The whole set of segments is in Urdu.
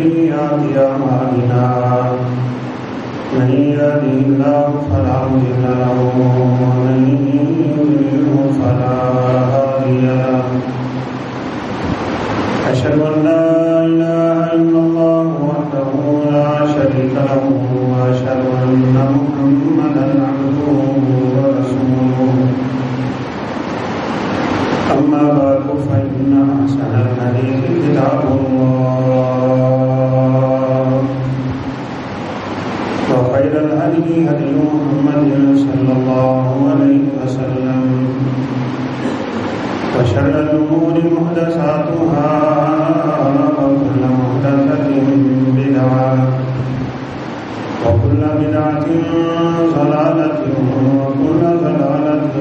سيئات أعمالنا من يهده الله فلا مضل له ومن يضلل فلا هادي له أشهد أن لا إله إلا الله وحده لا شريك له وأشهد أن محمدا عبده ورسوله أما بعد فإن أحسن الحديث كتاب الله وخير الهدي هدي محمد صلى الله عليه وسلم وشر الأمور محدثاتها وكل محدثة بدعة وكل بدعة ضلالة وكل ضلالة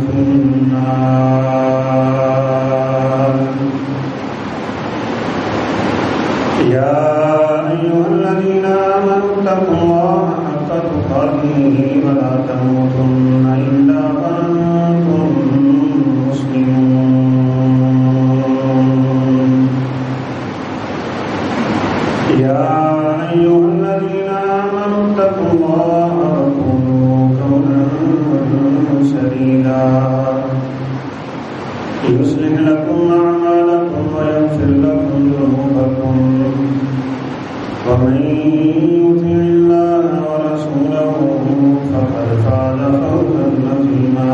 في النار. يا أيها الذين آمنوا اتقوا الله حق تقاته ولا تموتن إلا وأنتم مسلمون. يا أيها الذين آمنوا اتقوا الله وقولوا قولا سديدا يصلح لكم أعمالكم ويغفر لكم ذنوبكم ومن يطع الله ورسوله فقد فاز فوزا عظيما.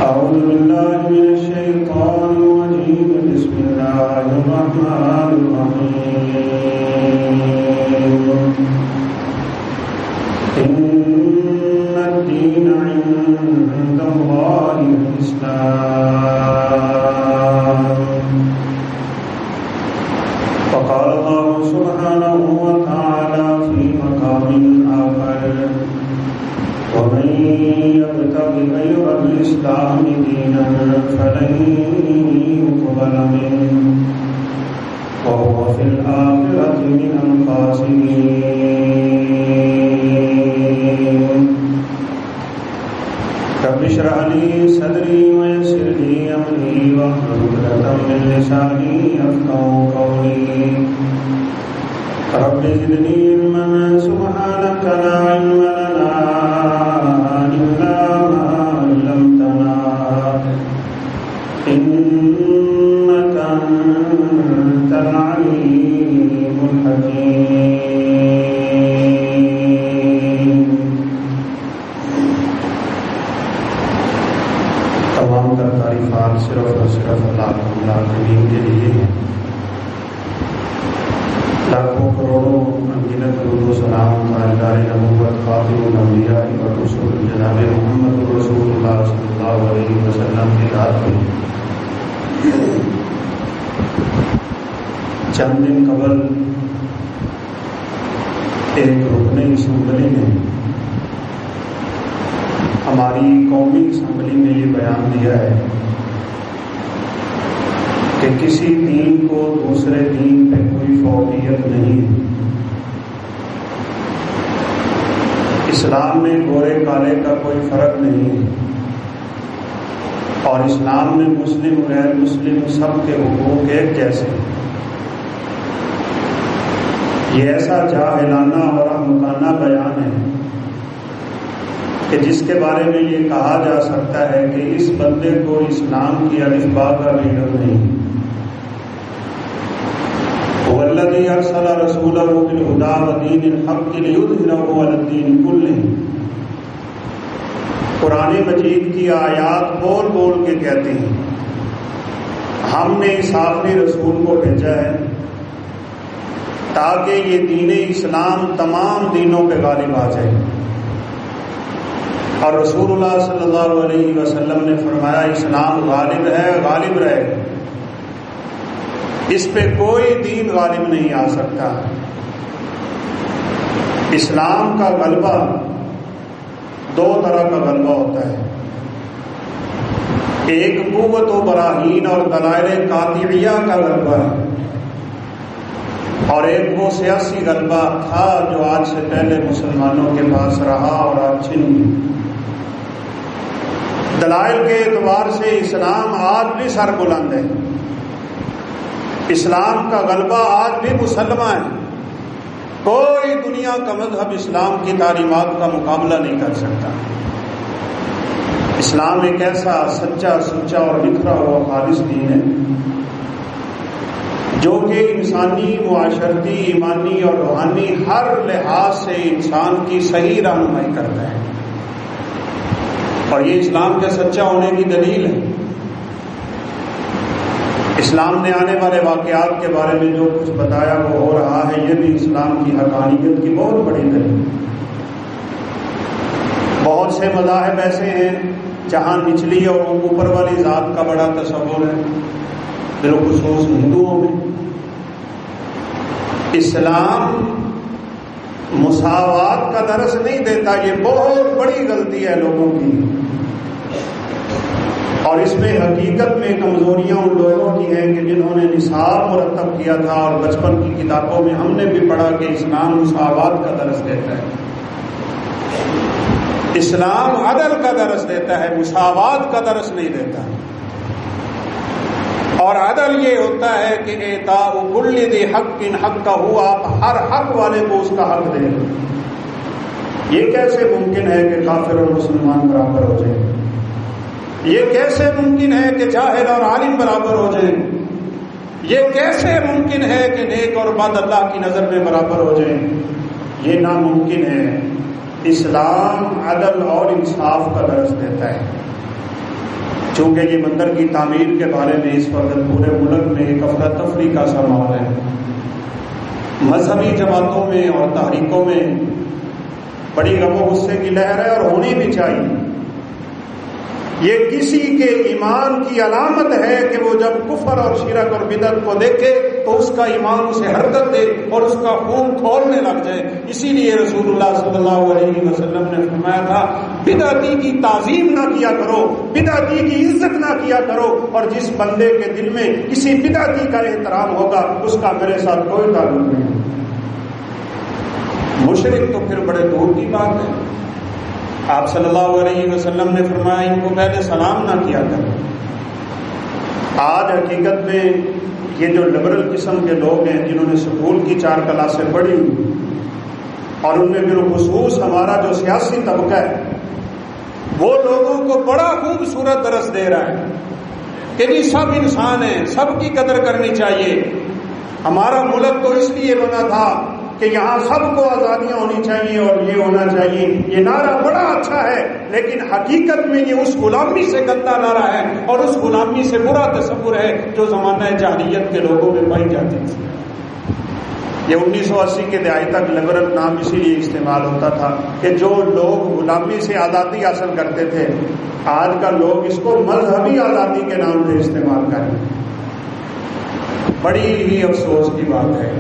أعوذ بالله من الشيطان الرجيم. بسم الله الرحمن الرحيم. إن الدين عند الله الإسلام. وقال الله سبحانه وتعالى في مقام آخر ومن يبتغ غير الإسلام دينا فلن يقبل منه وهو في الآخرة من الخاسرين. رب اشرح لي صدري ويسر لي أمري واحلل عقدة من لساني يفقهوا قولي. رب زدني علما سبحانك لا علم لنا إلا ما علمتنا إنك أنت العليم الحكيم. تمام تر تعریفات صرف اور صرف اللہ کریم کے لیے ہیں. لاکھوں کروڑوں انگنت درود و سلام تاجدار نبوت خاتم الانبیاء والرسول جناب محمد رسول اللہ صلی اللہ علیہ وسلم کی رات میں چند دن قبل ایک رکن اسمبلی نے ہماری قومی اسمبلی میں یہ بیان دیا ہے کہ کسی دین کو دوسرے دین پہ کوئی فوقیت نہیں. اسلام میں گورے کالے کا کوئی فرق نہیں اور اسلام میں مسلم غیر مسلم سب کے حقوق ایک جیسے. یہ ایسا جاہلانہ اور احمقانہ بیان ہے کہ جس کے بارے میں یہ کہا جا سکتا ہے کہ اس بندے کو اسلام کی الف با کا بھی علم نہیں. والذی ارسل رسولہ بالہدی ودین الحق لیظہرہ علی الدین کلہ. قرآن مجید کی آیات بول بول کے کہتی ہیں ہم نے اس آخری رسول کو بھیجا ہے تاکہ یہ دین اسلام تمام دینوں پہ غالب آ جائے. اور رسول اللہ صلی اللہ علیہ وسلم نے فرمایا اسلام غالب ہے، غالب رہے، اس پہ کوئی دین غالب نہیں آ سکتا. اسلام کا غلبہ دو طرح کا غلبہ ہوتا ہے. ایک قوت و براہین اور دلائل قاطعیہ کا غلبہ ہے، اور ایک وہ سیاسی غلبہ تھا جو آج سے پہلے مسلمانوں کے پاس رہا اور آج چھن گیا. دلائل کے اعتبار سے اسلام آج بھی سر بلند ہے، اسلام کا غلبہ آج بھی مسلمہ ہے. کوئی دنیا کا مذہب اسلام کی تعلیمات کا مقابلہ نہیں کر سکتا. اسلام ایک ایسا سچا سچا اور بکھرا ہوا خالص دین ہے جو کہ انسانی، معاشرتی، ایمانی اور روحانی ہر لحاظ سے انسان کی صحیح رہنمائی کرتا ہے. اور یہ اسلام کے سچا ہونے کی دلیل ہے. اسلام نے آنے والے واقعات کے بارے میں جو کچھ بتایا وہ ہو رہا ہے، یہ بھی اسلام کی حقانیت کی بہت بڑی دلیل. بہت سے مذاہب ایسے ہیں جہاں نچلی اور اوپر والی ذات کا بڑا تصور ہے، بالخصوص ہندوؤں میں. اسلام مساوات کا درس نہیں دیتا، یہ بہت بڑی غلطی ہے لوگوں کی. اور اس میں حقیقت میں کمزوریاں ان لوگوں کی ہیں کہ جنہوں نے نصاب مرتب کیا تھا اور بچپن کی کتابوں میں ہم نے بھی پڑھا کہ اسلام مساوات کا درس دیتا ہے. اسلام عدل کا درس دیتا ہے، مساوات کا درس نہیں دیتا. اور عدل یہ ہوتا ہے کہ اعطاء کل ذی حق حقہ، آپ ہر حق والے کو اس کا حق دیں. یہ کیسے ممکن ہے کہ کافر اور مسلمان برابر ہو جائیں؟ یہ کیسے ممکن ہے کہ جاہل اور عالم برابر ہو جائیں؟ یہ کیسے ممکن ہے کہ نیک اور بد اللہ کی نظر میں برابر ہو جائیں؟ یہ ناممکن ہے. اسلام عدل اور انصاف کا درس دیتا ہے. چونکہ یہ مندر کی تعمیر کے بارے میں اس وقت پورے ملک میں ایک افراتفری کا سا ماحول ہے. مذہبی جماعتوں میں اور تحریکوں میں بڑی غم و غصے کی لہر ہے، اور ہونی بھی چاہیے. یہ کسی کے ایمان کی علامت ہے کہ وہ جب کفر اور شرک اور بدعت کو دیکھے تو اس کا ایمان اسے حرکت دے اور اس کا خون کھولنے لگ جائے. اسی لیے رسول اللہ صلی اللہ علیہ وسلم نے فرمایا تھا بدعتی کی تعظیم نہ کیا کرو، بدعتی کی عزت نہ کیا کرو، اور جس بندے کے دل میں کسی بدعتی کا احترام ہوگا اس کا میرے ساتھ کوئی تعلق نہیں. مشرک تو پھر بڑے دور کی بات ہے. آپ صلی اللہ علیہ وسلم نے فرمایا ان کو پہلے سلام نہ کیا کرو. آج حقیقت میں یہ جو لبرل قسم کے لوگ ہیں جنہوں نے سکول کی 4 کلاسیں پڑھی ہوئی، اور ان میں بالخصوص ہمارا جو سیاسی طبقہ ہے، وہ لوگوں کو بڑا خوبصورت درس دے رہا ہے کہ جی سب انسان ہیں، سب کی قدر کرنی چاہیے. ہمارا ملک تو اس لیے بنا تھا کہ یہاں سب کو آزادیاں ہونی چاہیے اور یہ ہونا چاہیے. یہ نعرہ بڑا اچھا ہے، لیکن حقیقت میں یہ اس غلامی سے گندا نعرہ ہے اور اس غلامی سے برا تصور ہے جو زمانہ جاہلیت کے لوگوں میں پائی جاتی تھی. یہ 1980 کے دہائی تک لبرل نام اسی لیے استعمال ہوتا تھا کہ جو لوگ غلامی سے آزادی حاصل کرتے تھے، آج کا لوگ اس کو مذہبی آزادی کے نام پہ استعمال کریں. بڑی ہی افسوس کی بات ہے.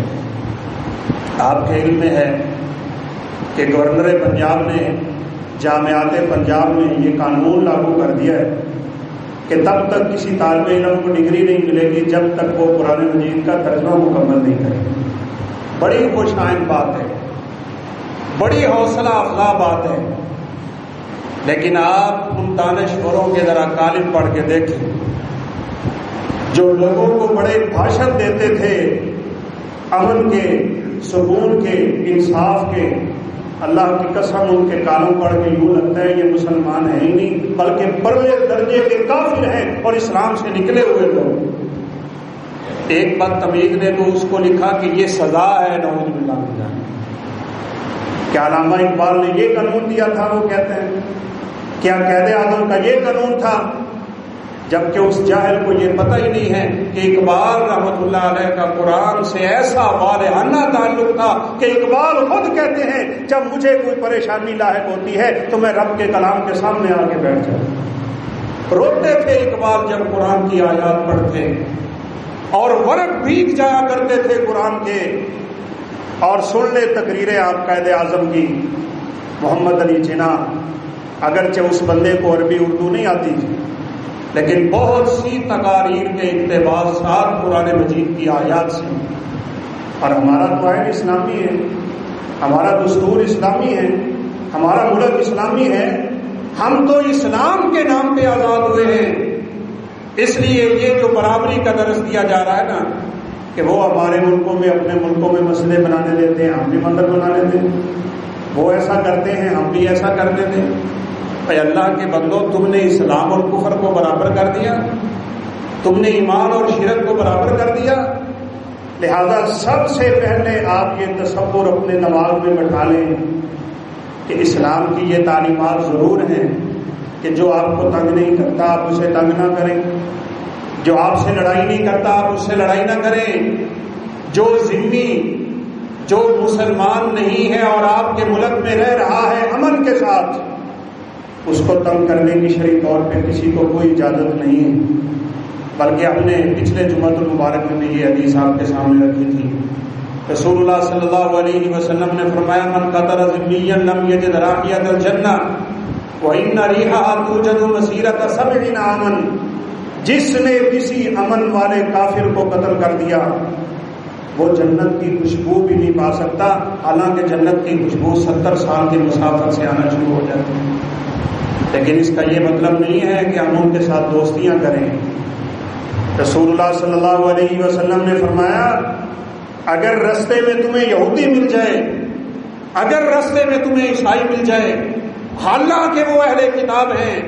آپ کے علم میں ہے کہ گورنر پنجاب نے جامعات پنجاب میں یہ قانون لاگو کر دیا ہے کہ تب تک کسی طالب علم کو ڈگری نہیں ملے گی جب تک وہ قرآن مجید کا ترجمہ مکمل نہیں کرے. بڑی خوش آئند بات ہے، بڑی حوصلہ افزا بات ہے. لیکن آپ ان دانشوروں کے ذرا کالم پڑھ کے دیکھیں جو لوگوں کو بڑے بھاشن دیتے تھے امن کے، سکون کے، انصاف کے. اللہ کی قسم ان کے کالم پڑھ کے یوں لگتا ہے یہ مسلمان ہیں ہی نہیں بلکہ پرلے درجے کے کافر ہیں اور اسلام سے نکلے ہوئے لوگ. ایک بدتمیز نے تو اس کو لکھا کہ یہ سزا ہے، نعوذ باللہ من ذالک. کیا علامہ اقبال نے یہ قانون دیا تھا؟ وہ کہتے ہیں کیا قید اعظم کا یہ قانون تھا؟ جبکہ اس جاہل کو یہ پتہ ہی نہیں ہے کہ اقبال رحمۃ اللہ علیہ کا قرآن سے ایسا والہانہ تعلق تھا کہ اقبال خود کہتے ہیں جب مجھے کوئی پریشانی لاحق ہوتی ہے تو میں رب کے کلام کے سامنے آ کے بیٹھ جاتا. روتے تھے اقبال جب قرآن کی آیات پڑھتے، اور ورق بھیگ جایا کرتے تھے قرآن کے. اور سن لے تقریریں آپ قائد اعظم کی، محمد علی جناح، اگرچہ اس بندے کو عربی اردو نہیں آتی تھی لیکن بہت سی تقاریر کے اقتباسات قرآن مجید کی آیات سے. اور ہمارا تو آئین اسلامی ہے، ہمارا دستور اسلامی ہے، ہمارا ملک اسلامی ہے. ہم تو اسلام کے نام پہ آزاد ہوئے ہیں. اس لیے یہ جو برابری کا درس دیا جا رہا ہے نا، کہ وہ ہمارے ملکوں میں اپنے ملکوں میں مسجدیں بنانے دیتے ہیں، ہم بھی مندر بنا لیتے ہیں، وہ ایسا کرتے ہیں ہم بھی ایسا کر دیتے ہیں۔ اے اللہ کے بندو، تم نے اسلام اور کفر کو برابر کر دیا، تم نے ایمان اور شرک کو برابر کر دیا۔ لہذا سب سے پہلے آپ یہ تصور اپنے دماغ میں بٹھا لیں کہ اسلام کی یہ تعلیمات ضرور ہیں کہ جو آپ کو تنگ نہیں کرتا آپ اسے تنگ نہ کریں، جو آپ سے لڑائی نہیں کرتا آپ اس سے لڑائی نہ کریں، جو ذمہ جو مسلمان نہیں ہے اور آپ کے ملک میں رہ رہا ہے امن کے ساتھ، اس کو تنگ کرنے کی شرعی طور پہ کسی کو کوئی اجازت نہیں ہے۔ بلکہ ہم نے پچھلے جمعۃ المبارک میں بھی یہ حدیث آپ کے سامنے رکھی تھی۔ رسول اللہ صلی اللہ علیہ وسلم نے فرمایا من قتل ذمیا لم یجد رائحۃ الجنہ وان ریحها توجد مسیرۃ 70 عاما، جس نے کسی امن والے کافر کو قتل کر دیا وہ جنت کی خوشبو بھی نہیں پا سکتا، حالانکہ جنت کی خوشبو 70 سال کے مسافر سے آنا شروع ہو جاتی ہے۔ لیکن اس کا یہ مطلب نہیں ہے کہ ہم ان کے ساتھ دوستیاں کریں۔ رسول اللہ صلی اللہ علیہ وسلم نے فرمایا اگر رستے میں تمہیں یہودی مل جائے، اگر رستے میں تمہیں عیسائی مل جائے، حالانکہ وہ اہل کتاب ہیں،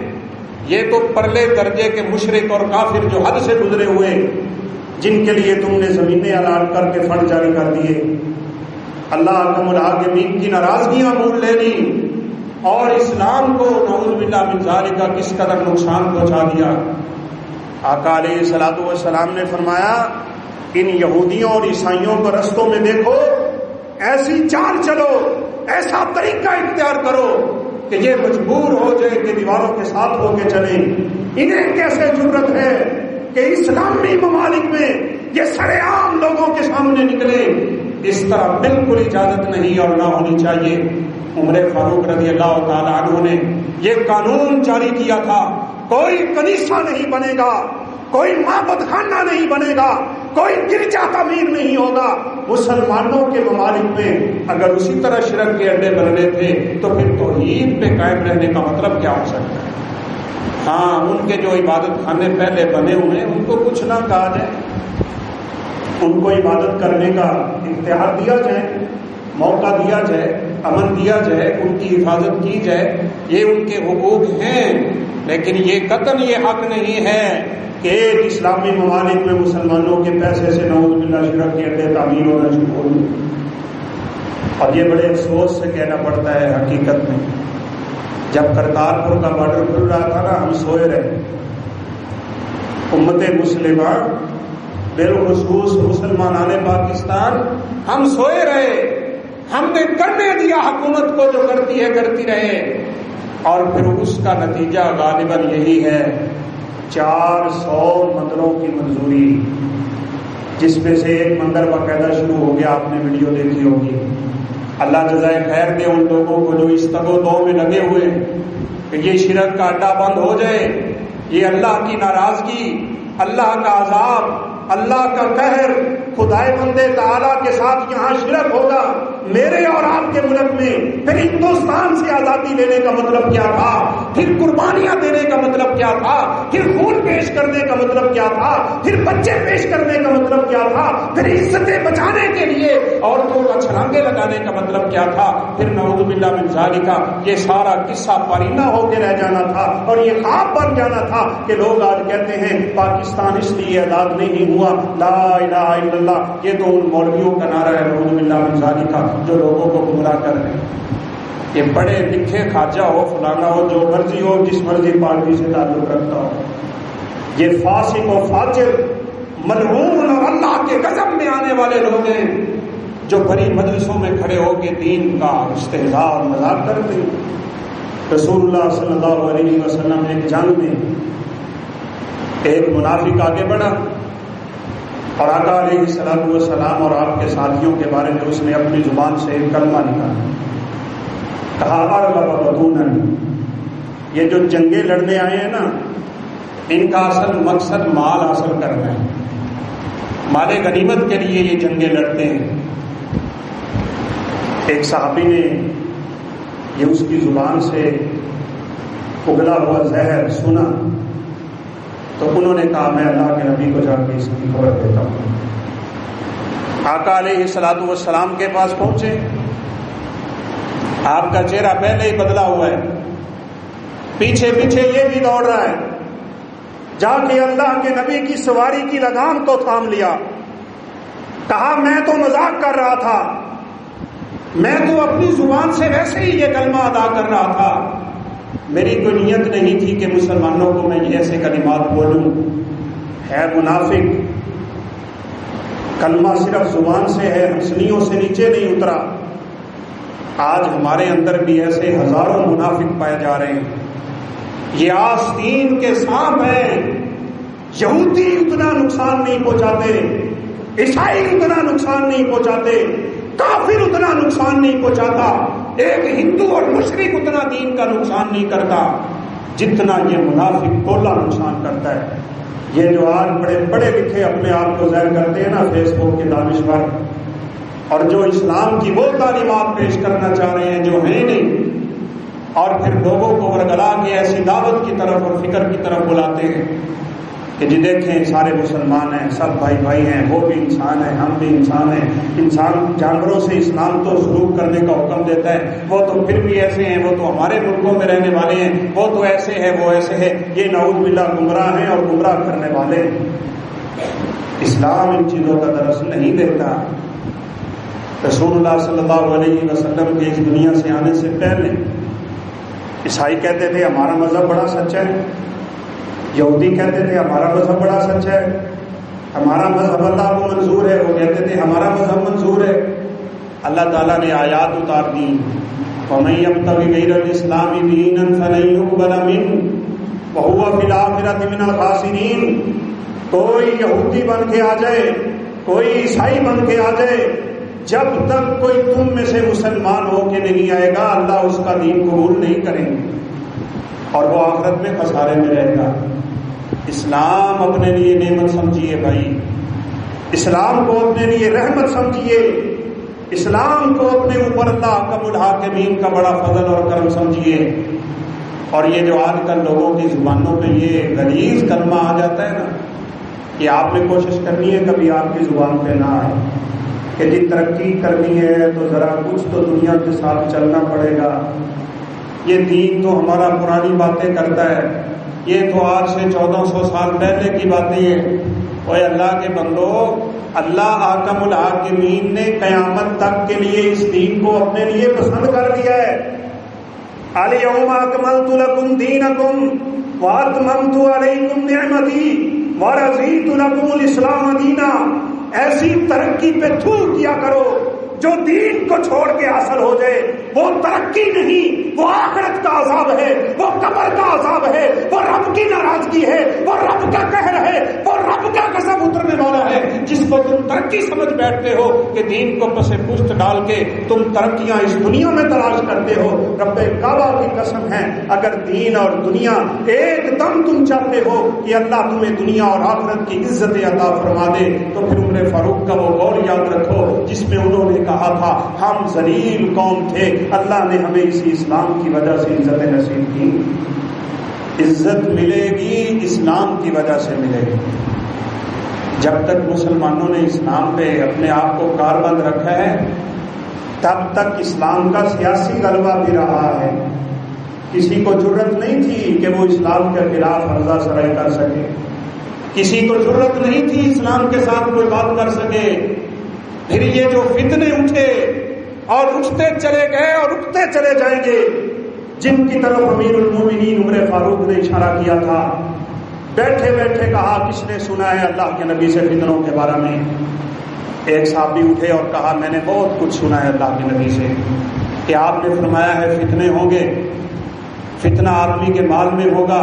یہ تو پرلے درجے کے مشرک اور کافر جو حد سے گزرے ہوئے، جن کے لیے تم نے زمینیں الاٹ کر کے فنڈ جاری کر دیے، اللہ اکرم الحاکمین کی ناراضگیاں مول لے لی اور اسلام کو نعوذ باللہ من ذالک کا کس قدر نقصان پہنچا دیا۔ آقا علیہ الصلوۃ والسلام نے فرمایا ان یہودیوں اور عیسائیوں کو رستوں میں دیکھو، ایسی چال چلو، ایسا طریقہ اختیار کرو کہ یہ مجبور ہو جائے کہ دیواروں کے ساتھ ہو کے چلیں۔ انہیں کیسے جرت ہے کہ اسلامی ممالک میں یہ سر عام لوگوں کے سامنے نکلے؟ اس طرح بالکل اجازت نہیں اور نہ ہونی چاہیے۔ عمر فاروق رضی اللہ تعالی عنہ نے یہ قانون جاری کیا تھا، کوئی کنیسہ نہیں بنے گا، کوئی معبد خانہ نہیں بنے گا، کوئی گرجا تعمیر نہیں ہوگا۔ مسلمانوں کے ممالک میں اگر اسی طرح شرک کے اڈے بننے تھے تو پھر توحید پہ قائم رہنے کا مطلب کیا ہو سکتا ہے؟ ہاں، ان کے جو عبادت خانے پہلے بنے ہوئے ہیں ان کو کچھ نہ کہا جائے، ان کو عبادت کرنے کا اختیار دیا جائے، موقع دیا جائے، امن دیا جائے، ان کی حفاظت کی جائے، یہ ان کے حقوق ہیں۔ لیکن یہ قطعاً یہ حق نہیں ہے کہ ایک اسلامی ممالک میں مسلمانوں کے پیسے سے نعوذ باللہ شرک کے اڈے تعمیر ہونا شروع ہو گئے۔ اور یہ بڑے افسوس سے کہنا پڑتا ہے، حقیقت میں جب کرتارپور کا بارڈر کھل رہا تھا نا، ہم سوئے رہے، امت مسلمہ بالخصوص مسلمانان پاکستان ہم سوئے رہے، ہم نے کرنے دیا حکومت کو جو کرتی ہے کرتی رہے، اور پھر اس کا نتیجہ غالباً یہی ہے 400 مندروں کی منظوری، جس میں سے ایک مندر باقاعدہ شروع ہو گیا، آپ نے ویڈیو دیکھی ہوگی۔ اللہ جزائے خیر دے ان لوگوں کو جو اس تگ و دو میں لگے ہوئے کہ یہ شرک کا اڈا بند ہو جائے، یہ اللہ کی ناراضگی، اللہ کا عذاب، اللہ کا قہر، خدائے بندے تعالیٰ کے ساتھ یہاں شرک ہوگا میرے اور آپ کے ملک میں۔ پھر ہندوستان سے آزادی لینے کا مطلب کیا تھا؟ پھر قربانیاں دینے کا مطلب کیا تھا؟ پھر خون پیش کرنے کا مطلب کیا تھا؟ پھر بچے پیش کرنے کا مطلب کیا تھا؟ پھر عزتیں بچانے کے لیے عورتوں کا چھلانگے لگانے کا مطلب کیا تھا؟ پھر نعوذ باللہ من ذالک یہ سارا قصہ پارینہ ہو کے رہ جانا تھا اور یہ خواب بن جانا تھا کہ لوگ آج کہتے ہیں پاکستان اس لیے آزاد نہیں ہوا، لا الہ الا اللہ، یہ تو ان مولویوں کا نعرہ ہے نعوذ باللہ من ذالک جو لوگوں کو گمراہ کر رہے ہیں۔ یہ پڑھے لکھے خواجہ ہو، فلانا ہو، جو مرضی ہو، جس مرضی پارٹی سے تعلق رکھتا ہو، یہ فاسق و فاجر ملعون اور اللہ کے غضب میں آنے والے لوگ ہیں جو بڑی مجلسوں میں کھڑے ہو کے دین کا استہزاء اور مذاق کرتے ہیں۔ رسول اللہ صلی اللہ علیہ وسلم ایک جنگ میں ایک منافق آگے بڑھا اور آقا علیہ الصلوۃ والسلام اور آپ کے ساتھیوں کے بارے میں اس نے اپنی زبان سے ایک کلمہ نکالا، کہا ارغب بطونن، یہ جو جنگیں لڑنے آئے ہیں نا، ان کا اصل مقصد مال حاصل کرنا ہے، مال غنیمت کے لیے یہ جنگیں لڑتے ہیں۔ ایک صحابی نے یہ اس کی زبان سے اگلا ہوا زہر سنا تو انہوں نے کہا میں اللہ کے نبی کو جا کے اس کی خبر دیتا ہوں۔ آقا علیہ الصلوۃ والسلام کے پاس پہنچے، آپ کا چہرہ پہلے ہی بدلا ہوا ہے، پیچھے پیچھے یہ بھی دوڑ رہا ہے، جا کے اللہ کے نبی کی سواری کی لگام تو تھام لیا، کہا میں تو مذاق کر رہا تھا، میں تو اپنی زبان سے ویسے ہی یہ کلمہ ادا کر رہا تھا، میری کوئی نیت نہیں تھی کہ مسلمانوں کو میں یہ ایسے کلمات بولوں۔ ہے منافق، کلمہ صرف زبان سے ہے، ہنسلیوں سے نیچے نہیں اترا۔ آج ہمارے اندر بھی ایسے ہزاروں منافق پائے جا رہے ہیں، یہ آستین کے سانپ ہیں۔ یہودی اتنا نقصان نہیں پہنچاتے، عیسائی اتنا نقصان نہیں پہنچاتے، کافر اتنا نقصان نہیں پہنچاتا، ایک ہندو اور مشرک اتنا دین کا نقصان نہیں کرتا جتنا یہ منافق ٹولہ نقصان کرتا ہے۔ یہ جو آج بڑے پڑھے لکھے اپنے آپ کو ظاہر کرتے ہیں نا فیس بک کے دانشور، اور جو اسلام کی وہ تعلیمات پیش کرنا چاہ رہے ہیں جو ہیں نہیں، اور پھر لوگوں کو ورگلا کے ایسی دعوت کی طرف اور فکر کی طرف بلاتے ہیں کہ جی دیکھیں سارے مسلمان ہیں، سب بھائی بھائی ہیں، وہ بھی انسان ہیں، ہم بھی انسان ہیں، انسان جانوروں سے اسلام تو سلوک کرنے کا حکم دیتا ہے، وہ تو پھر بھی ایسے ہیں، وہ تو ہمارے ملکوں میں رہنے والے ہیں، وہ تو ایسے ہیں، وہ ایسے ہیں، یہ نعوذ باللہ گمراہ ہیں اور گمراہ کرنے والے ہیں۔ اسلام ان چیزوں کا درس نہیں دیتا۔ رسول اللہ صلی اللہ علیہ وسلم کے اس دنیا سے آنے سے پہلے عیسائی کہتے تھے ہمارا مذہب بڑا سچا ہے، یہودی کہتے تھے ہمارا مذہب بڑا سچا ہے، ہمارا مذہب اللہ کو منظور ہے، وہ کہتے تھے ہمارا مذہب منظور ہے۔ اللہ تعالیٰ نے آیات اتار دی، وَمَن يَبْتَغِ غَيْرَ الْإِسْلَامِ دِينًا فَلَن يُقْبَلَ مِنْهُ وَهُوَ فِي الْآخِرَةِ مِنَ الْخَاسِرِينَ۔ کوئی یہودی بن کے آ جائے، کوئی عیسائی بن کے آ جائے، جب تک کوئی تم میں سے مسلمان ہو کے نہیں آئے گا اللہ اس کا دین قبول نہیں کریں گے اور وہ آخرت میں خسارے میں رہے گا۔ اسلام اپنے لیے نعمت سمجھیے بھائی، اسلام کو اپنے لیے رحمت سمجھیے، اسلام کو اپنے اوپر اللہ حکم الحاکمین کا بڑا فضل اور کرم سمجھیے۔ اور یہ جو آج کل لوگوں کی زبانوں پہ یہ غلیظ کلمہ آ جاتا ہے نا، یہ آپ نے کوشش کرنی ہے کبھی آپ کی زبان پہ نہ آئے کہ جی ترقی کرنی ہے تو ذرا کچھ تو دنیا کے ساتھ چلنا پڑے گا، یہ دین تو ہمارا پرانی باتیں کرتا ہے، یہ تو آج سے 1400 سال پہلے کی باتیں ہیں۔ اوے اللہ کے بندو، اللہ حاکم الحاکمین نے قیامت تک کے لیے اس دین کو اپنے لیے پسند کر دیا ہے۔ الیوم اکملت لکم دینکم واتممت علیکم نعمتی ورضیت لکم الاسلام دینا۔ ایسی ترقی پہ تھوک کیا کرو جو دین کو چھوڑ کے حاصل ہو جائے، وہ ترقی نہیں، وہ آخرت کا عذاب ہے، وہ قبر کا عذاب ہے، وہ رب کی ناراضگی ہے، وہ رب کا قہر ہے، وہ رب کا غضب اترنے والا ہے۔ جس کو تم ترقی سمجھ بیٹھتے ہو کہ دین کو پس پشت ڈال کے تم ترقیاں اس دنیا میں تلاش کرتے ہو، رب کعبہ کی قسم ہے اگر دین اور دنیا ایک دم تم چاہتے ہو کہ اللہ تمہیں دنیا اور آخرت کی عزت عطا فرما دے تو پھر عمر فاروق کا وہ قول یاد رکھو جس میں انہوں نے کہا تھا ہم ذلیل قوم تھے، اللہ نے ہمیں اسی اسلام کی وجہ سے عزت نصیب کی۔ عزت ملے گی اسلام کی وجہ سے ملے گی۔ جب تک مسلمانوں نے اسلام پہ اپنے آپ کو کاربند رکھا ہے تب تک اسلام کا سیاسی غلبہ بھی رہا ہے۔ کسی کو جرت نہیں تھی کہ وہ اسلام کے خلاف عرضہ سرائی کر سکے، کسی کو جرت نہیں تھی اسلام کے ساتھ کوئی بات کر سکے۔ پھر یہ جو فتنے اٹھے اور اٹھتے چلے گئے اور اٹھتے چلے جائیں گے، جن کی طرف امیر المومنین عمر فاروق نے اشارہ کیا تھا، بیٹھے بیٹھے کہا کس نے سنا ہے اللہ کے نبی سے فتنوں کے بارے میں؟ ایک صحابی اٹھے اور کہا میں نے بہت کچھ سنا ہے اللہ کے نبی سے کہ آپ نے فرمایا ہے فتنے ہوں گے، فتنہ آدمی کے مال میں ہوگا،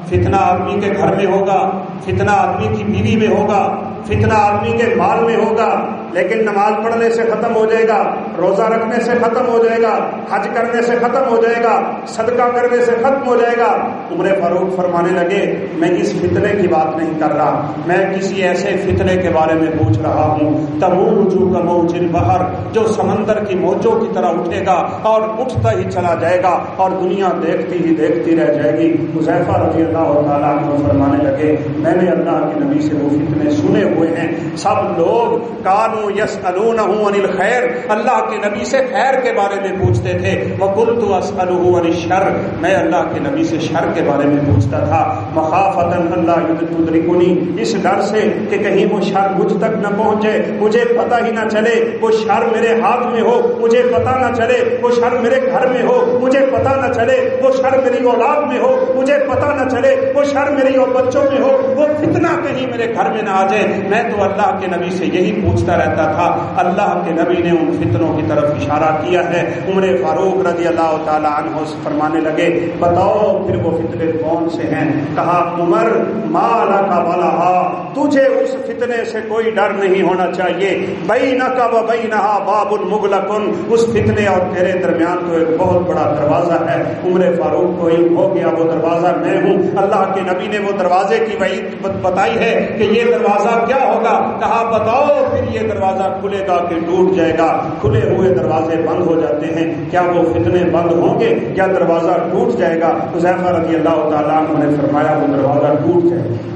فتنہ آدمی کے گھر میں ہوگا، فتنہ آدمی کی بیوی میں ہوگا، فتنہ آدمی کے مال میں ہوگا، لیکن نماز پڑھنے سے ختم ہو جائے گا، روزہ رکھنے سے ختم ہو جائے گا، حج کرنے سے ختم ہو جائے گا، صدقہ کرنے سے ختم ہو جائے گا۔ عمر فاروق فرمانے لگے میں اس فتنے کی بات نہیں کر رہا، میں کسی ایسے فتنے کے بارے میں پوچھ رہا ہوں تموج کموج البحر، جو سمندر کی موجوں کی طرح اٹھے گا اور اٹھتا ہی چلا جائے گا اور دنیا دیکھتی ہی دیکھتی رہ جائے گی۔ حذیفہ رضی اللہ تعالیٰ عنہ فرمانے لگے میں نے اللہ کے نبی سے وہ فتنے سنے ہوئے ہیں، سب لوگ کانوا یسألونہ عن الخیر، اللہ کے نبی سے خیر کے بارے میں پوچھتے تھے، وقلت اسألہ عن الشر، میں اللہ کے نبی سے شر کے بارے میں پوچھتا تھا، مخافۃ اللہ تدرکنی، اس ڈر سے کہ کہیں وہ شر مجھ تک نہ پہنچے، مجھے پتہ ہی نہ چلے وہ شر میرے ہاتھ میں ہو، مجھے پتہ نہ چلے وہ شر میرے گھر میں ہو، مجھے پتہ نہ چلے وہ شر میری اولاد میں ہو، مجھے پتہ نہ چلے وہ شر میری اور بچوں میں ہو، وہ فتنہ کہیں میرے گھر میں نہ آ جائے۔ میں تو اللہ کے نبی سے یہی پوچھتا رہتا تھا، اللہ کے نبی نے ان فتنوں کی طرف اشارہ کیا ہے۔ عمر فاروق رضی اللہ تعالی عنہ فرمانے لگے بتاؤ پھر وہ فتنے کون سے ہیں؟ کہا عمر ما لک ولہا، تجھے اس فتنے سے کوئی ڈر نہیں ہونا چاہیے، بینک و بینہا باب مغلق، اس فتنے اور تیرے درمیان تو ایک بہت بڑا دروازہ ہے۔ عمر فاروق کو علم ہو گیا وہ دروازہ میں ہوں، اللہ کے نبی نے وہ دروازے کی وعید بتائی ہے کہ یہ دروازہ کیا ہوگا، کہا بتاؤ پھر یہ دروازہ کھلے گا کہ ٹوٹ جائے گا؟ کھلے ہوئے دروازے بند ہو جاتے ہیں، کیا وہ فتنے بند ہوں گے یا دروازہ ٹوٹ جائے گا؟ حذیفہ رضی اللہ تعالیٰ عنہ نے فرمایا وہ دروازہ ٹوٹ جائے گا،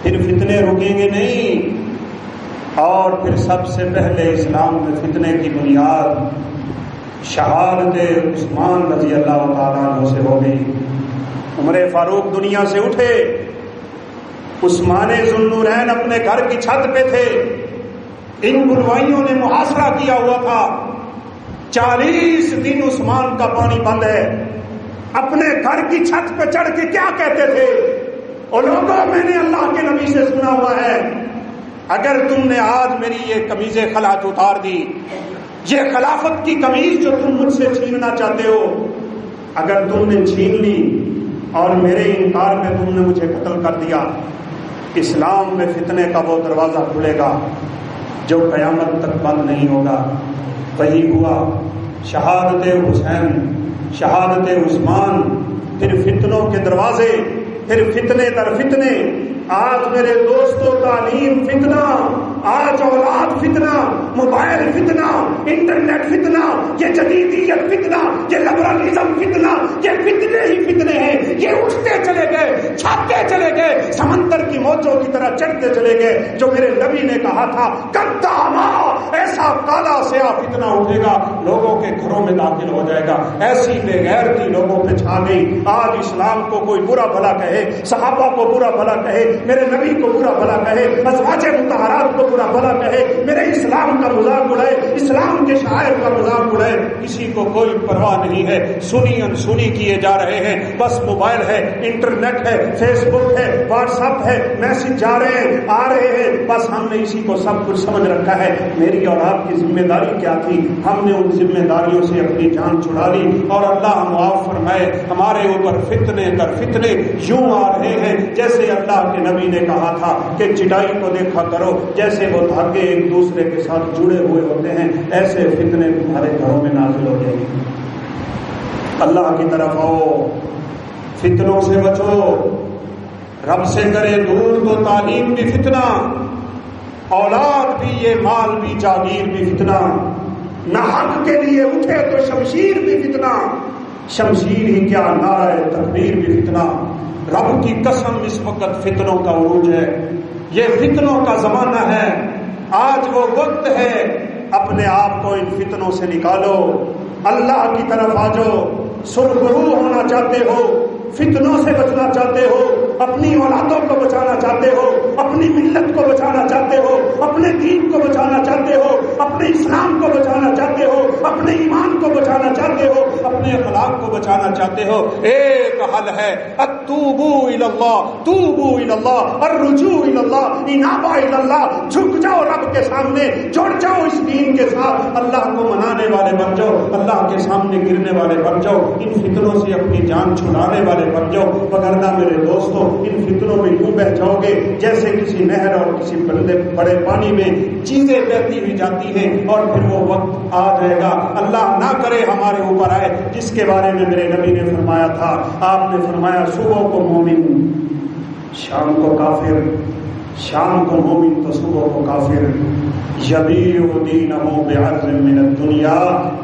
پھر فتنے رکیں گے نہیں۔ اور پھر سب سے پہلے اسلام میں فتنے کی بنیاد شہادت عثمان رضی اللہ تعالیٰ عنہ سے ہو گئی۔ عمر فاروق دنیا سے اٹھے، عثمان ذو النورین اپنے گھر کی چھت پہ تھے، ان بلوائیوں نے محاصرہ کیا ہوا تھا، 40 دن عثمان کا پانی بند ہے۔ اپنے گھر کی چھت پہ چڑھ کے کیا کہتے تھے؟ اور لوگوں میں نے اللہ کے نبی سے سنا ہوا ہے اگر تم نے آج میری یہ قمیض خلعت اتار دی، یہ خلافت کی قمیض جو تم مجھ سے چھیننا چاہتے ہو اگر تم نے چھین لی اور میرے انکار میں تم نے مجھے قتل کر دیا، اسلام میں فتنے کا وہ دروازہ کھلے گا جو قیامت تک بند نہیں ہوگا۔ وہی ہوا، شہادت حسین، شہادت عثمان، پھر فتنوں کے دروازے، پھر فتنے در فتنے۔ آج میرے دوستوں تعلیم فتنہ، آج اولاد فتنہ، موبائل فتنہ، انٹرنیٹ فتنہ، یہ جدیدیت فتنہ، یہ لبرلزم فتنہ، یہ فتنے ہی فتنے ہیں۔ یہ اٹھتے چلے گئے، چھاتے چلے گئے، سمندر کی موجوں کی طرح چڑھتے چلے گئے۔ جو میرے نبی نے کہا تھا قدامہ، ایسا کالا سیاہ فتنہ اٹھے گا لوگوں کے گھروں میں داخل ہو جائے گا، ایسی بے غیرتی لوگوں پہ چھا گئی۔ آج اسلام کو کوئی برا بھلا کہے، صحابہ کو برا بھلا کہے، میرے نبی کو برا بھلا کہے، ازواج مطہرات کو برا بھلا کہے، میرے اسلام کا مذاق اڑائے، اسلام کے شاعر کا مذاق اڑائے، کسی کو کوئی پرواہ نہیں ہے۔ سنی انسنی کیے جا رہے ہیں، بس موبائل ہے، انٹرنیٹ ہے، فیس بک ہے، واٹس ایپ ہے، میسج جا رہے ہیں، آ رہے ہیں، بس ہم نے اسی کو سب کچھ سمجھ رکھا ہے۔ میری اور آپ کی ذمہ داری کیا تھی؟ ہم نے ان ذمہ داریوں سے اپنی جان چھڑا لی اور اللہ معاف فرمائے ہمارے اوپر فتنے در فتنے یوں آ رہے ہیں جیسے اللہ کے نبی نے کہا تھا کہ چٹائی کو دیکھا کرو، جیسے وہ دھاگے ایک دوسرے کے ساتھ جڑے ہوئے ہوتے ہیں ایسے فتنے تمہارے گھروں میں نازل ہو جائیں گے۔ اللہ کی طرف آؤ، فتنوں سے بچو، رب سے کرے دور تو تعلیم بھی فتنہ، اولاد بھی، یہ مال بھی، جاگیر بھی فتنہ، نہ حق کے لیے اٹھے تو شمشیر بھی فتنہ، شمشیر ہی کیا نعرہ تکبیر بھی فتنہ۔ رب کی قسم اس وقت فتنوں کا عروج ہے، یہ فتنوں کا زمانہ ہے۔ آج وہ وقت ہے اپنے آپ کو ان فتنوں سے نکالو، اللہ کی طرف آ جاؤ۔ سرخرو ہونا چاہتے ہو، فتنوں سے بچنا چاہتے ہو، اپنی اولادوں کو بچانا چاہتے ہو، اپنی ملت کو بچانا چاہتے ہو، اپنے دین کو بچانا چاہتے ہو، اپنے اسلام کو بچانا چاہتے ہو، اپنے ایمان کو بچانا چاہتے ہو، اپنے اخلاق کو بچانا چاہتے ہو، ایک حل ہے، اتوبوا الی اللہ، توبوا الی اللہ، الرجوع الی اللہ، انابہ الی اللہ۔ جھک جاؤ رب کے سامنے، جڑ جاؤ اس دین کے ساتھ، اللہ کو منانے والے بن جاؤ، اللہ کے سامنے گرنے والے بن جاؤ، ان فتنوں سے اپنی جان چھڑانے والے بن جاؤ، وگرنہ میرے دوستوں ان فتنوں میں یوں بہ جاؤ گے جیسے کسی کسی نہر اور کسی بڑے پانی میں چیزیں بہتی ہوئی جاتی ہیں، اور پھر وہ وقت آ جائے گا، اللہ نہ کرے ہمارے اوپر آئے، جس کے بارے میں میرے نبی نے فرمایا تھا، آپ نے فرمایا صبح کو مومن شام کو کافر، شام کو مومن تو صبح کو کافر، یبیع دینہ بعرض من الدنیا،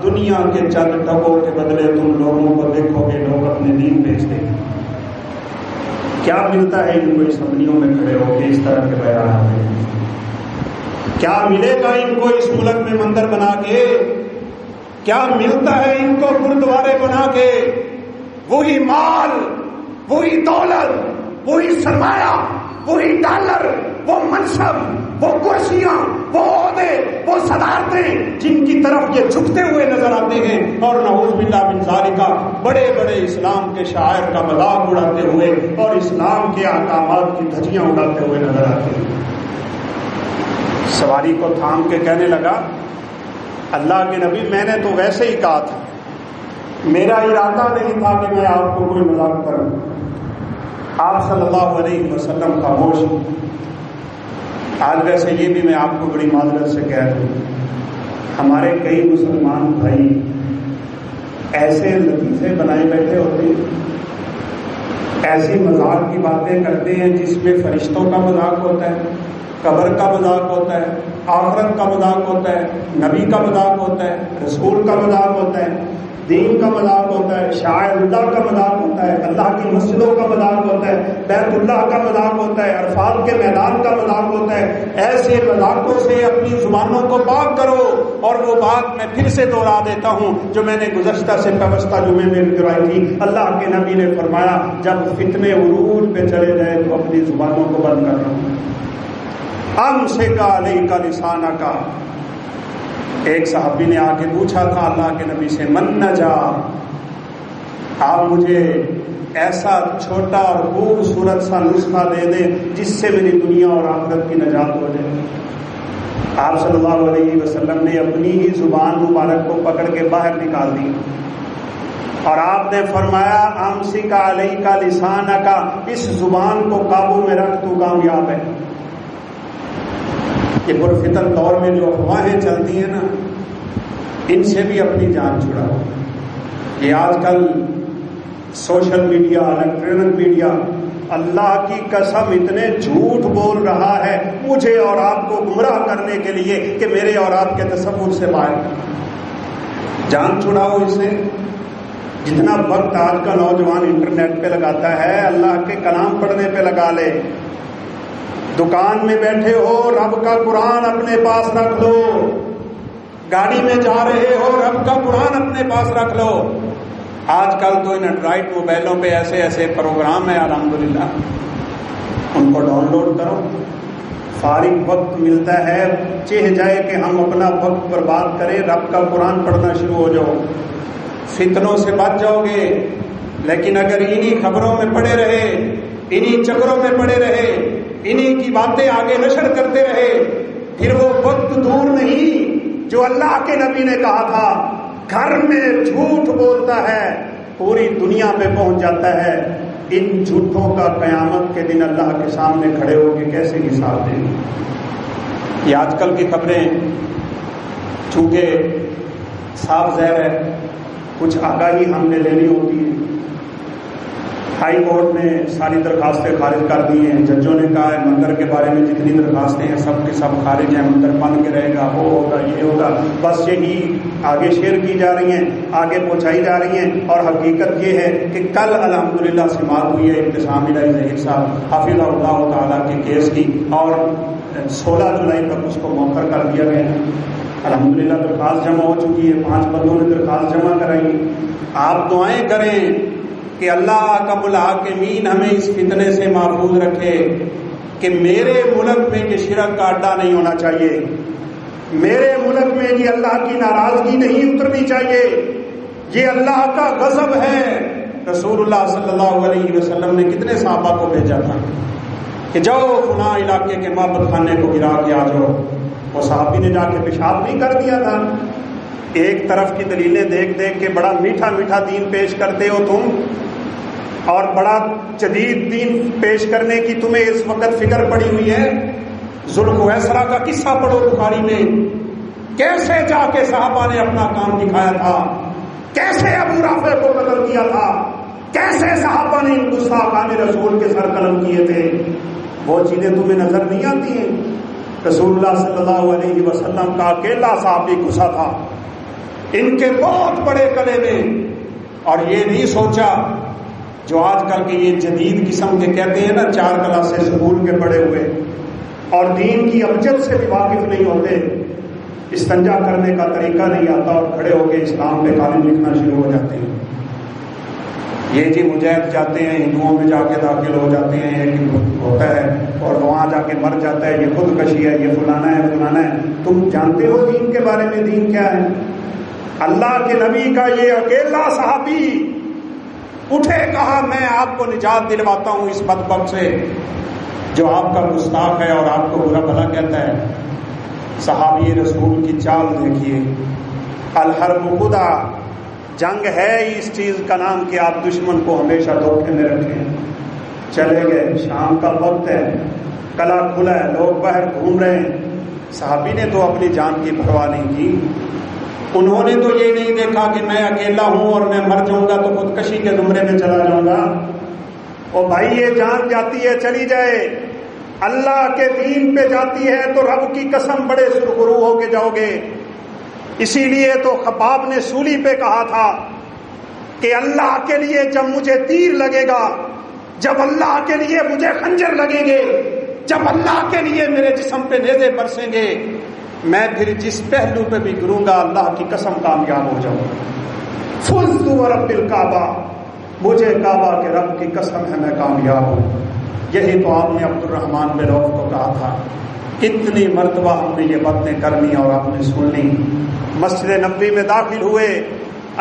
دنیا کے چند ٹکوں کے بدلے تم لوگوں کو دیکھو گے لوگ اپنے دین بیچ دیں گے۔ کیا ملتا ہے ان کو اسمبلیوں میں کھڑے ہو کے اس طرح کے بیانات ہیں؟ کیا ملے گا ان کو اس ملک میں مندر بنا کے؟ کیا ملتا ہے ان کو گردوارے بنا کے؟ وہی مال، وہی دولت، وہی سرمایہ، وہی ڈالر، وہ منصب، وہ کرسیاں، وہ عہدے، وہ صدارتیں جن کی طرف یہ جھکتے ہوئے نظر آتے ہیں، اور نعوذ باللہ من ذالک بڑے بڑے اسلام کے شاعر کا مذاق اڑاتے ہوئے اور اسلام کے احکامات کی دھجیاں اڑاتے ہوئے نظر آتے ہیں۔ سواری کو تھام کے کہنے لگا، اللہ کے نبی میں نے تو ویسے ہی کہا تھا، میرا ارادہ نہیں تھا کہ میں آپ کو کوئی مذاق کروں۔ آپ صلی اللہ علیہ وسلم خاموش۔ آج ویسے یہ بھی میں آپ کو بڑی معذرت سے کہہ دوں، ہمارے کئی مسلمان بھائی ایسے لطیفے بنائے بیٹھے ہوتے ہیں، ایسی مذاق کی باتیں کرتے ہیں جس میں فرشتوں کا مذاق ہوتا ہے، قبر کا مذاق ہوتا ہے، آخرت کا مذاق ہوتا ہے، نبی کا مذاق ہوتا ہے، رسول کا مذاق ہوتا ہے، دین کا مذاق ہوتا ہے، شاعر اللہ کا مذاق ہوتا ہے، اللہ کی مسجدوں کا مذاق ہوتا ہے، بیت اللہ کا مذاق ہوتا ہے، عرفات کے میدان کا مذاق ہوتا ہے۔ ایسے مذاقوں سے اپنی زبانوں کو پاک کرو۔ اور وہ بات میں پھر سے دوہرا دیتا ہوں جو میں نے گزشتہ سے پوستہ جمعے میں دہرائی تھی، اللہ کے نبی نے فرمایا جب فتنے عروج پہ چلے جائے تو اپنی زبانوں کو بند کر رہا امسک علیک لسانک۔ ایک صحابی نے آ کے پوچھا تھا اللہ کے نبی سے، من نجا، آپ مجھے ایسا چھوٹا اور خوبصورت سا نسخہ دے دیں جس سے میری دنیا اور آخرت کی نجات ہو جائے۔ آپ صلی اللہ علیہ وسلم نے اپنی ہی زبان مبارک کو پکڑ کے باہر نکال دی اور آپ نے فرمایا امسک علیک لسانک، اس زبان کو قابو میں رکھ، تو کامیاب ہے۔ یہ پرفتن دور میں جو افواہیں چلتی ہیں نا، ان سے بھی اپنی جان چھڑاؤ۔ یہ آج کل سوشل میڈیا، الیکٹرانک میڈیا اللہ کی قسم اتنے جھوٹ بول رہا ہے مجھے اور آپ کو گمراہ کرنے کے لیے کہ میرے اور آپ کے تصور سے باہر۔ جان چھڑاؤ اس سے۔ جتنا وقت آج کا نوجوان انٹرنیٹ پہ لگاتا ہے، اللہ کے کلام پڑھنے پہ لگا لے۔ دکان میں بیٹھے ہو رب کا قرآن اپنے پاس رکھ لو، گاڑی میں جا رہے ہو رب کا قرآن اپنے پاس رکھ لو۔ آج کل تو ان اینڈرائڈ موبائلوں پہ ایسے ایسے پروگرام ہیں الحمدللہ، ان کو ڈاؤن لوڈ کرو۔ فارغ وقت ملتا ہے، چاہ جائے کہ ہم اپنا وقت برباد کریں، رب کا قرآن پڑھنا شروع ہو جاؤ، فتنوں سے بچ جاؤ گے۔ لیکن اگر انہی خبروں میں پڑے رہے، انہی چکروں میں پڑے رہے، انہی کی باتیں آگے نشر کرتے رہے، پھر وہ وقت دور نہیں جو اللہ کے نبی نے کہا تھا، گھر میں جھوٹ بولتا ہے پوری دنیا پہ پہنچ جاتا ہے۔ ان جھوٹوں کا قیامت کے دن اللہ کے سامنے کھڑے ہو کے کیسے حساب دیں گے؟ یہ آج کل کی خبریں چونکہ صاف ظاہر ہے کچھ آگاہی ہم نے لینی ہوتی ہے۔ ہائی کورٹ نے ساری درخواستیں خارج کر دی ہیں، ججوں نے کہا ہے مندر کے بارے میں جتنی درخواستیں ہیں سب کی سب خارج ہیں، مندر بن کے رہے گا، وہ ہوگا، یہ ہوگا، بس یہی آگے شیئر کی جا رہی ہیں، آگے پہنچائی جا رہی ہیں۔ اور حقیقت یہ ہے کہ کل الحمدللہ سماعت ہوئی ہے انتظام الہی ظہیر صاحب حافظ اللہ تعالیٰ کے کیس کی، اور 16 جولائی تک اس کو مؤخر کر دیا گیا ہے۔ الحمدللہ درخواست جمع ہو چکی ہے، 5 بندوں نے درخواست جمع کرائی۔ آپ دعائیں کریں کہ اللہ رب العالمین ہمیں اس فتنے سے محفوظ رکھے کہ میرے ملک میں یہ شرک کا اڈا نہیں ہونا چاہیے، میرے ملک میں یہ اللہ کی ناراضگی نہیں اترنی چاہیے، یہ اللہ کا غضب ہے۔ رسول اللہ صلی اللہ علیہ وسلم نے کتنے صحابہ کو بھیجا تھا کہ جاؤ فلاں علاقے کے معبد خانے کو گرا کے آ جاؤ، وہ صحابی نے جا کے پیشاب نہیں کر دیا تھا؟ ایک طرف کی دلیلیں دیکھ دیکھ کے بڑا میٹھا میٹھا دین پیش کرتے ہو تم، اور بڑا جدید دین پیش کرنے کی تمہیں اس وقت فکر پڑی ہوئی ہے؟ ذوالخویسرہ کا قصہ پڑھو بخاری میں، کیسے جا کے صحابہ نے اپنا کام دکھایا تھا، کیسے ابو رافع کو قتل کیا تھا، کیسے صحابہ نے گستاخان رسول کے سر قلم کیے تھے۔ وہ چیزیں تمہیں نظر نہیں آتی ہیں؟ رسول اللہ صلی اللہ علیہ وسلم کا اکیلا صحابی گھسا تھا ان کے بہت بڑے قلعے میں، اور یہ نہیں سوچا جو آج کل کے یہ جدید قسم کے کہتے ہیں نا 4 کلاسیں اسکول کے پڑھے ہوئے اور دین کی ابجد سے بھی واقف نہیں ہوتے، استنجا کرنے کا طریقہ نہیں آتا اور کھڑے ہو کے اسلام پہ کالم لکھنا شروع ہو جاتے ہیں۔ یہ جی مجاہد جاتے ہیں ہندوؤں میں جا کے داخل ہو جاتے ہیں، یہ ہوتا ہے اور وہاں جا کے مر جاتا ہے، یہ خودکشی ہے، یہ فلانا ہے فلانا ہے۔ تم جانتے ہو دین کے بارے میں دین کیا ہے؟ اللہ کے نبی کا یہ اکیلا صحابی اٹھے، کہا میں آپ کو نجات دلواتا ہوں اس بدبخت سے جو آپ کا گستاخ ہے اور آپ کو برا بھلا کہتا ہے۔ صحابی رسول کی چال دیکھیے، الحرب خدا، جنگ ہے اس چیز کا نام کہ آپ دشمن کو ہمیشہ دھوکے میں رکھیں۔ چلے گئے، شام کا وقت ہے، قلعہ کھلا ہے، لوگ باہر گھوم رہے ہیں، صحابی نے تو اپنی جان کی پرواہ نہیں کی۔ انہوں نے تو یہ نہیں دیکھا کہ میں اکیلا ہوں اور میں مر جاؤں گا تو خودکشی کے زمرے میں چلا جاؤں گا۔ اور بھائی یہ جان جاتی ہے چلی جائے، اللہ کے دین پہ جاتی ہے تو رب کی قسم بڑے سرخرو ہو کے جاؤ گے۔ اسی لیے تو خباب نے سولی پہ کہا تھا کہ اللہ کے لیے جب مجھے تیر لگے گا، جب اللہ کے لیے مجھے خنجر لگیں گے، جب اللہ کے لیے میرے جسم پہ نیزے برسیں گے، میں پھر جس پہلو پہ بھی گروں گا اللہ کی قسم کامیاب ہو جاؤں گا۔ فزت ورب الکعبہ، مجھے کعبہ کے رب کی قسم ہے میں کامیاب ہوں۔ یہی تو آپ نے عبد الرحمن بن عوف کو کہا تھا۔ کتنی مرتبہ ہم نے یہ باتیں کرنی اور آپ نے سن لی۔ مسجد نبوی میں داخل ہوئے،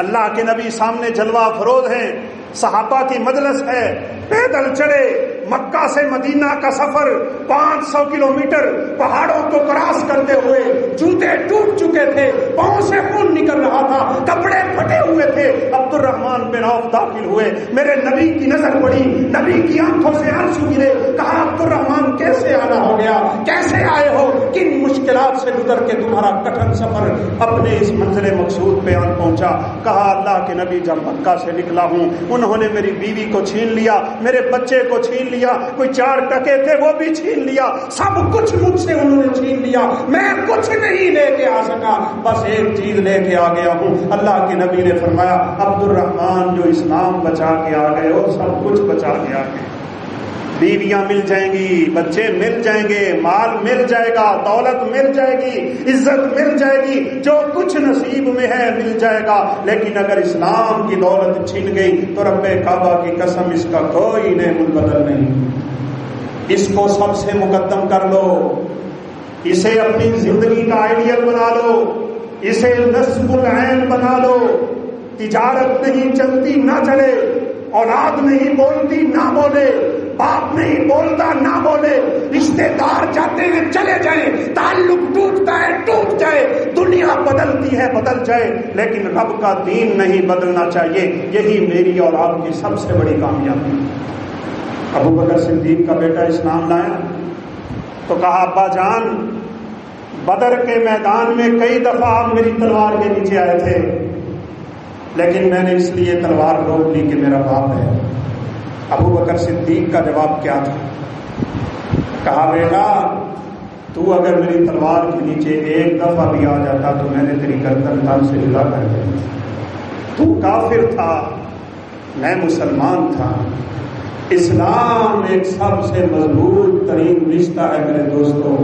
اللہ کے نبی سامنے جلوہ افروز ہیں، صحابہ کی مجلس ہے، پیدل چلے، مکہ سے مدینہ کا سفر 500 کلومیٹر پہاڑوں کو کراس کرتے ہوئے، جوتے ٹوٹ چکے تھے، پاؤں سے خون نکل رہا تھا، کپڑے پھٹے ہوئے تھے۔ عبد الرحمن بن عوف داخل ہوئے، میرے نبی کی نظر پڑی، نبی کی آنکھوں سے آنسو گرے۔ کہا عبد الرحمن کیسے آنا ہو گیا، کیسے آئے ہو، کن مشکلات سے گزر کے تمہارا کٹھن سفر اپنے اس منزل مقصود پہ آن پہنچا؟ کہا اللہ کے نبی جب مکہ سے نکلا ہوں انہوں نے میری بیوی کو چھین لیا، میرے بچے کو چھین لیا، کوئی 4 ٹکے تھے وہ بھی چھین لیا، سب کچھ مجھ سے انہوں نے چھین لیا، میں کچھ نہیں لے کے آ سکا، بس ایک چیز لے کے آ گیا ہوں۔ اللہ کے نبی نے فرمایا عبد الرحمن جو اسلام بچا کے آ گئے ہو سب کچھ بچا کے آ گئے، بیویاں مل جائیں گی، بچے مل جائیں گے، مال مل جائے گا، دولت مل جائے گی، عزت مل جائے گی، جو کچھ نصیب میں ہے مل جائے گا، لیکن اگر اسلام کی دولت چھن گئی تو رب کعبہ کی قسم اس کا کوئی نعم البدل نہیں۔ اس کو سب سے مقدم کر لو، اسے اپنی زندگی کا آئیڈیل بنا لو، اسے نصب العین بنا لو۔ تجارت نہیں چلتی نہ چلے، اولاد نہیں بولتی نہ بولے، باپ نہیں بولتا نہ بولے، رشتے دار جاتے ہیں چلے جائیں، تعلق ٹوٹتا ہے ٹوٹ جائے، دنیا بدلتی ہے بدل جائے، لیکن رب کا دین نہیں بدلنا چاہیے۔ یہی میری اور آپ کی سب سے بڑی کامیابی۔ ابو بکر صدیق کا بیٹا اسلام لایا تو کہا ابا جان بدر کے میدان میں کئی دفعہ آپ میری تلوار کے نیچے آئے تھے، لیکن میں نے اس لیے تلوار روک لی کہ میرا باپ ہے۔ ابو بکر صدیق کا جواب کیا تھا؟ کہا بیٹا تو اگر میری تلوار کے نیچے ایک دفعہ بھی آ جاتا تو میں نے تیری گردن تن سے جدا کر دی۔ تو کافر تھا، میں مسلمان تھا۔ اسلام ایک سب سے مضبوط ترین رشتہ ہے میرے دوستوں،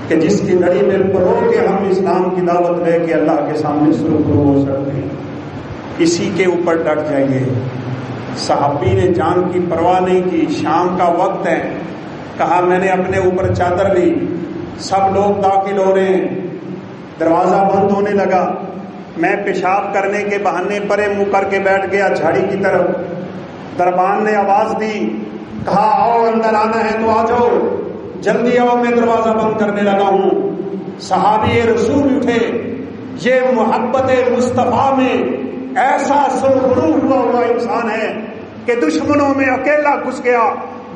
کہ جس کی لڑی میں پرو کے ہم اسلام کی دعوت لے کے اللہ کے سامنے سرخرو ہو سکتے ہیں۔ اسی کے اوپر ڈٹ جائیے۔ صحابی نے جان کی پرواہ نہیں کی، شام کا وقت ہے، کہا میں نے اپنے اوپر چادر لی، سب لوگ داخل ہو رہے ہیں، دروازہ بند ہونے لگا، میں پیشاب کرنے کے بہانے پرے منہ کر کے بیٹھ گیا جھاڑی کی طرف۔ دربان نے آواز دی، کہا آؤ اندر آنا ہے تو آ جاؤ، جلدی آؤ میں دروازہ بند کرنے لگا ہوں۔ صحابی رسول اٹھے، یہ محبت مصطفیٰ میں ایسا سرخرو ہوا انسان ہے کہ دشمنوں میں اکیلا گھس گیا،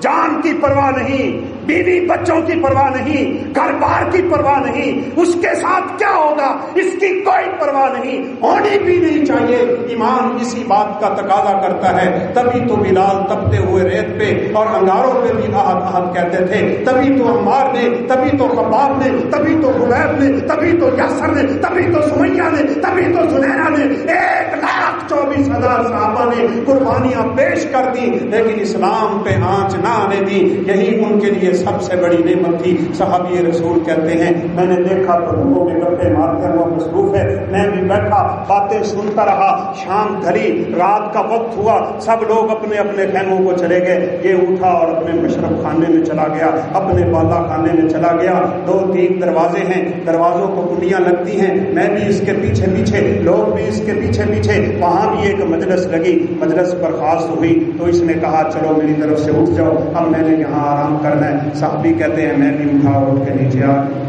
جان کی پرواہ نہیں، بیوی بچوں کی پرواہ نہیں، گھر بار کی پرواہ نہیں، اس کے ساتھ کیا ہوگا اس کی کوئی پرواہ نہیں، ہونی بھی نہیں چاہیے۔ ایمان اسی بات کا تقاضا کرتا ہے، تبھی تو بلال تپتے ہوئے ریت پہ اور انگاروں پہ بھی احد احد کہتے تھے، تبھی تو عمار نے، تبھی تو خباب نے، تبھی تو خبیب نے، تبھی تو یاسر نے، تبھی تو سمیہ نے، تبھی تو زنیرہ نے، 1,24,000 صحابہ نے قربانیاں پیش کر دی، لیکن اسلام پہ آنچ نہ آنے دی۔ یہی ان کے لیے سب سے بڑی نعمت تھی۔ صحابی رسول کہتے ہیں میں نے دیکھا تو لوگوں میں گپے مارتے وہ مصروف ہے، میں بھی بیٹھا باتیں سنتا رہا، شام ڈھلی، رات کا وقت ہوا، سب لوگ اپنے اپنے خیموں کو چلے گئے، یہ اٹھا اور اپنے مشرب خانے میں چلا گیا، اپنے بالا خانے میں چلا گیا، 2-3 دروازے ہیں، دروازوں کو کنڈیاں لگتی ہیں، میں بھی اس کے پیچھے پیچھے، لوگ بھی اس کے پیچھے پیچھے، وہاں بھی ایک مجلس لگی، مجلس برخاست ہوئی تو اس نے کہا چلو میری طرف سے اٹھ جاؤ، اب میں نے یہاں آرام کرنا ہے۔ صحابی کہتے ہیں میں بھی اٹھا اور اٹھ کے نیچے آ گیا۔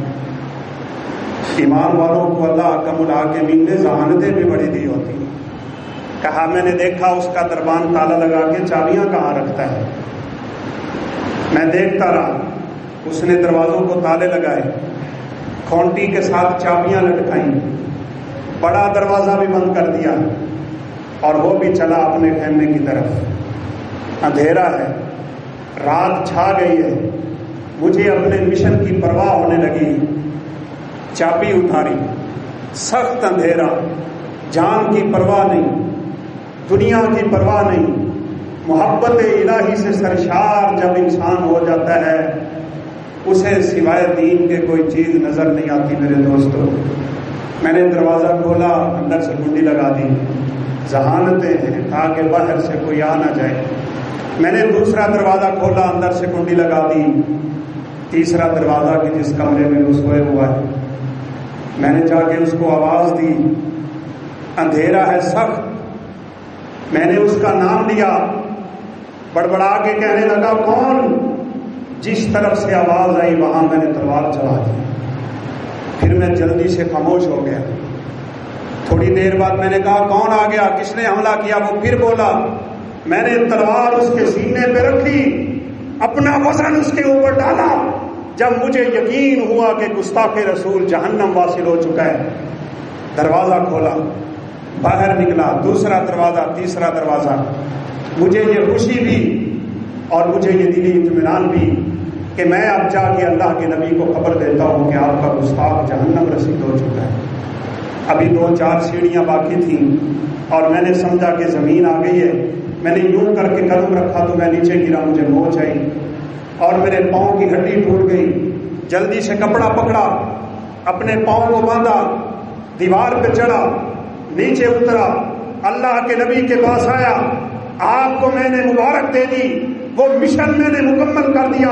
ایمان والوں کو اللہ اکرم الحاکمین نے ذہانتیں بھی بڑی دی ہوتی ہیں۔ کہا میں نے دیکھا اس کا دربان تالا لگا کے چابیاں کہاں رکھتا ہے، میں دیکھتا رہا، اس نے دروازوں کو تالے لگائے، کھونٹی کے ساتھ چابیاں لٹکائیں، بڑا دروازہ بھی بند کر دیا اور وہ بھی چلا اپنے خیمے کی طرف۔ اندھیرا ہے، رات چھا گئی ہے، مجھے اپنے مشن کی پرواہ ہونے لگی، چابی اتاری، سخت اندھیرا، جان کی پرواہ نہیں، دنیا کی پرواہ نہیں، محبت الہی سے سرشار جب انسان ہو جاتا ہے اسے سوائے دین کے کوئی چیز نظر نہیں آتی۔ میرے دوستو میں نے دروازہ کھولا، اندر سے کنڈی لگا دی، ذہانتیں ہیں تاکہ باہر سے کوئی آ نہ جائے۔ میں نے دوسرا دروازہ کھولا، اندر سے کنڈی لگا دی، تیسرا دروازہ کہ جس کمرے میں وہ سوئے ہوا ہے، میں نے جا کے اس کو آواز دی، اندھیرا ہے سخت، میں نے اس کا نام لیا، بڑبڑا کے کہنے لگا کون؟ جس طرف سے آواز آئی وہاں میں نے تلوار چلا دی۔ پھر میں جلدی سے خاموش ہو گیا۔ تھوڑی دیر بعد میں نے کہا کون آ گیا، کس نے حملہ کیا؟ وہ پھر بولا، میں نے تلوار اس کے سینے پہ رکھی، اپنا وزن اس کے اوپر ڈالا، جب مجھے یقین ہوا کہ گستاخ رسول جہنم واصل ہو چکا ہے، دروازہ کھولا، باہر نکلا، دوسرا دروازہ، تیسرا دروازہ۔ مجھے یہ خوشی بھی اور مجھے یہ دلی اطمینان بھی کہ میں اب جا کے اللہ کے نبی کو خبر دیتا ہوں کہ آپ کا گستاخ جہنم رسید ہو چکا ہے۔ ابھی 2-4 سیڑھیاں باقی تھیں اور میں نے سمجھا کہ زمین آ گئی ہے، میں نے یوں کر کے قدم رکھا تو میں نیچے گرا، مجھے موچ آئی اور میرے پاؤں کی ہڈی ٹوٹ گئی۔ جلدی سے کپڑا پکڑا، اپنے پاؤں کو باندھا، دیوار پہ چڑھا، نیچے اترا، اللہ کے نبی کے پاس آیا، آپ کو میں نے مبارک دے دی، وہ مشن میں نے مکمل کر دیا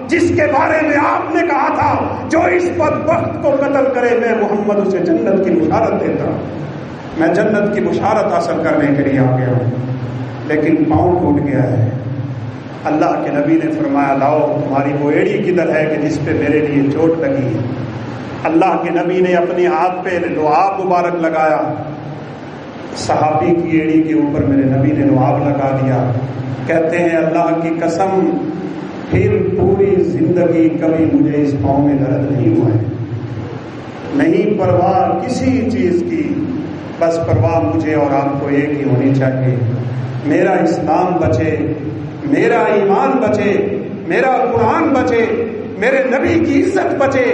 جس کے بارے میں آپ نے کہا تھا جو اس بدبخت کو قتل کرے میں محمد اسے جنت کی بشارت دیتا ہوں۔ میں جنت کی بشارت حاصل کرنے کے لیے آ گیا ہوں، لیکن پاؤں ٹوٹ گیا ہے۔ اللہ کے نبی نے فرمایا لاؤ تمہاری وہ ایڑی کدھر ہے کہ جس پہ میرے لیے چوٹ لگی ہے۔ اللہ کے نبی نے اپنی ہاتھ پہ لعاب مبارک لگایا، صحابی کی ایڑی کے اوپر میرے نبی نے لعاب لگا دیا۔ کہتے ہیں اللہ کی قسم پھر پوری زندگی کبھی مجھے اس پاؤں میں درد نہیں ہوا ہے، نہیں پرواہ کسی چیز کی، بس پرواہ مجھے اور آپ کو ایک ہی ہونی چاہیے، میرا اسلام بچے، میرا ایمان بچے، میرا قرآن بچے، میرے نبی کی عزت بچے،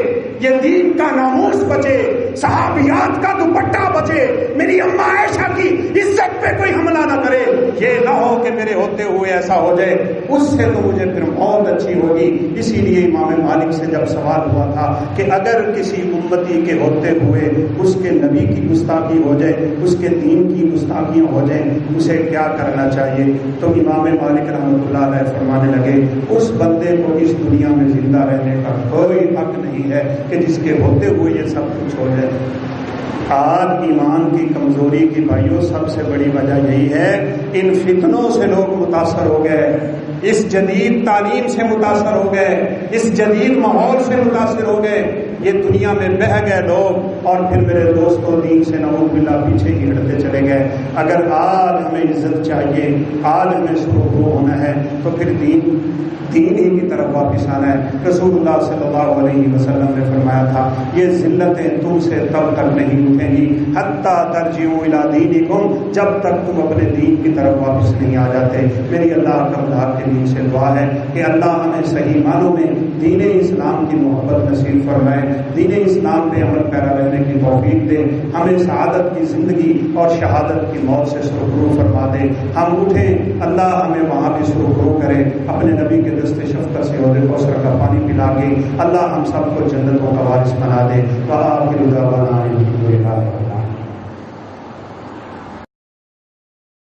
یہ دین کا ناموس بچے، صحابیات کا دوپٹہ بچے، میری اماں عائشہ کی عزت پہ کوئی حملہ نہ کرے۔ یہ نہ ہو کہ میرے ہوتے ہوئے ایسا ہو جائے، اس سے تو مجھے پھر بہت اچھی ہوگی۔ اسی لیے امام مالک سے جب سوال ہوا تھا کہ اگر کسی امتی کے ہوتے ہوئے اس کے نبی کی گستاخی ہو جائے، اس کے دین کی گستاخیاں ہو جائیں، اسے کیا کرنا چاہیے؟ تو امام مالک رحمۃ اللہ علیہ فرمانے لگے اس بندے کو اس دنیا میں زندہ رہنے کا کوئی حق نہیں ہے کہ جس کے ہوتے ہوئے یہ سب کچھ ہو جائے۔ آج ایمان کی کمزوری کی بھائیوں سب سے بڑی وجہ یہی ہے، ان فتنوں سے لوگ متاثر ہو گئے، اس جدید تعلیم سے متاثر ہو گئے، اس جدید ماحول سے متاثر ہو گئے، یہ دنیا میں بہہ گئے لوگ، اور پھر میرے دوستوں دین سے نعوذ باللہ پیچھے ہی ہٹتے چلے گئے۔ اگر آج ہمیں عزت چاہیے، آج ہمیں سرخرو ہونا ہے، تو پھر دین ہی کی طرف واپس آنا ہے۔ رسول اللہ صلی اللہ علیہ وسلم نے فرمایا تھا، یہ ذلتیں تم سے تب تک نہیں اٹھیں گی حتی ترجعوا الی دینکم، جب تک تم اپنے دین کی طرف واپس نہیں آ جاتے۔ میری اللہ کا کے دین سے دعا ہے کہ اللہ ہمیں صحیح معنوں میں دین اسلام کی محبت نصیب فرمائے، دین اسلام پہ عمل پیرا رہنے کی توفیق دے، ہمیں سعادت کی زندگی اور شہادت کی موت سے سرخرو فرما دے۔ ہم اٹھیں، اللہ ہمیں وہاں بھی سرخرو کرے، اپنے نبی کے دست شفقت سے حوض کوثر کا پانی پلا کے اللہ ہم سب کو جنتوں کا وارث بنا دے۔ وآخر دعوانا